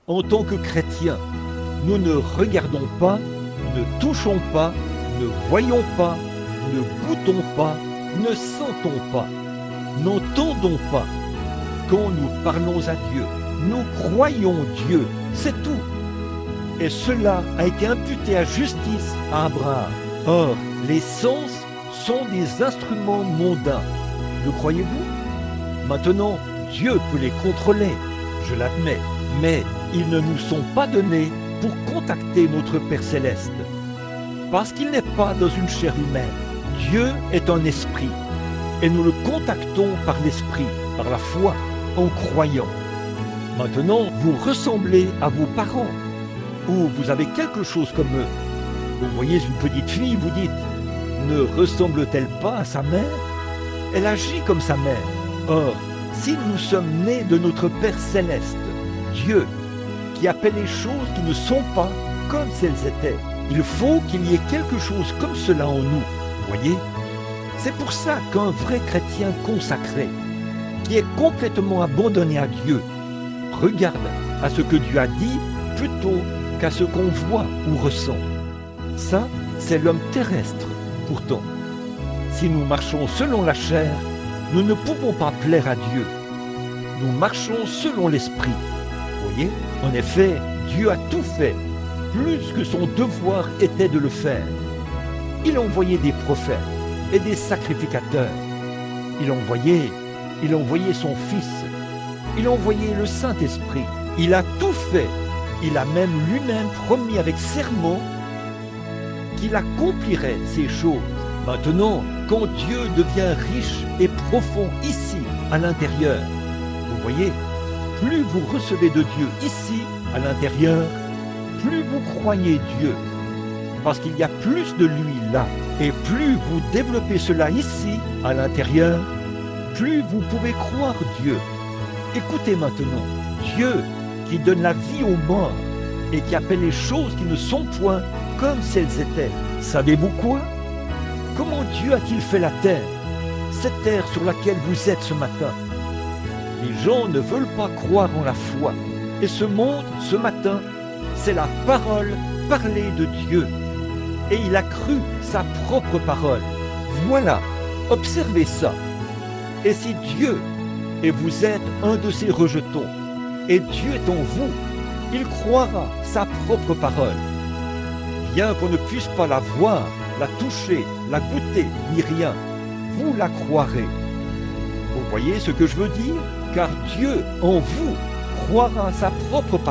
En tant que chrétiens, nous ne regardons pas, ne touchons pas, ne voyons pas, ne goûtons pas, ne sentons pas, n'entendons pas. Quand nous parlons à Dieu, nous croyons Dieu, c'est tout. Et cela a été imputé à justice à Abraham. Or, les sens sont des instruments mondains. Le croyez-vous? Maintenant, Dieu peut les contrôler, je l'admets, mais ils ne nous sont pas donnés pour contacter notre Père Céleste. Parce qu'il n'est pas dans une chair humaine. Dieu est un esprit, et nous le contactons par l'esprit, par la foi, en croyant. Maintenant, vous ressemblez à vos parents, ou vous avez quelque chose comme eux. Vous voyez une petite fille, vous dites, ne ressemble-t-elle pas à sa mère? Elle agit comme sa mère. Or, si nous sommes nés de notre Père Céleste, Dieu, qui appelle les choses qui ne sont pas comme si elles étaient, il faut qu'il y ait quelque chose comme cela en nous. Vous voyez? C'est pour ça qu'un vrai chrétien consacré, qui est complètement abandonné à Dieu, regarde à ce que Dieu a dit plutôt qu'à ce qu'on voit ou ressent. Ça, c'est l'homme terrestre, pourtant. Si nous marchons selon la chair, nous ne pouvons pas plaire à Dieu. Nous marchons selon l'esprit. Vous voyez? En effet, Dieu a tout fait, plus que son devoir était de le faire. Il a envoyé des prophètes et des sacrificateurs. Il a envoyé son Fils. Il a envoyé le Saint-Esprit. Il a tout fait. Il a même lui-même promis avec serment qu'il accomplirait ces choses. Maintenant, quand Dieu devient riche et profond ici, à l'intérieur, vous voyez, plus vous recevez de Dieu ici, à l'intérieur, plus vous croyez Dieu. Parce qu'il y a plus de lui là. Et plus vous développez cela ici, à l'intérieur, plus vous pouvez croire Dieu. Écoutez maintenant, Dieu qui donne la vie aux morts et qui appelle les choses qui ne sont point comme si elles étaient. Savez-vous quoi? Comment Dieu a-t-il fait la terre, cette terre sur laquelle vous êtes ce matin? Les gens ne veulent pas croire en la foi. Et ce monde, ce matin, c'est la parole parlée de Dieu. Et il a cru sa propre parole. Voilà, observez ça. Et si Dieu, et vous êtes un de ses rejetons, et Dieu est en vous, il croira sa propre parole. Bien qu'on ne puisse pas la voir, la toucher, la goûter, ni rien, vous la croirez. Vous voyez ce que je veux dire? Car Dieu, en vous, croira sa propre parole.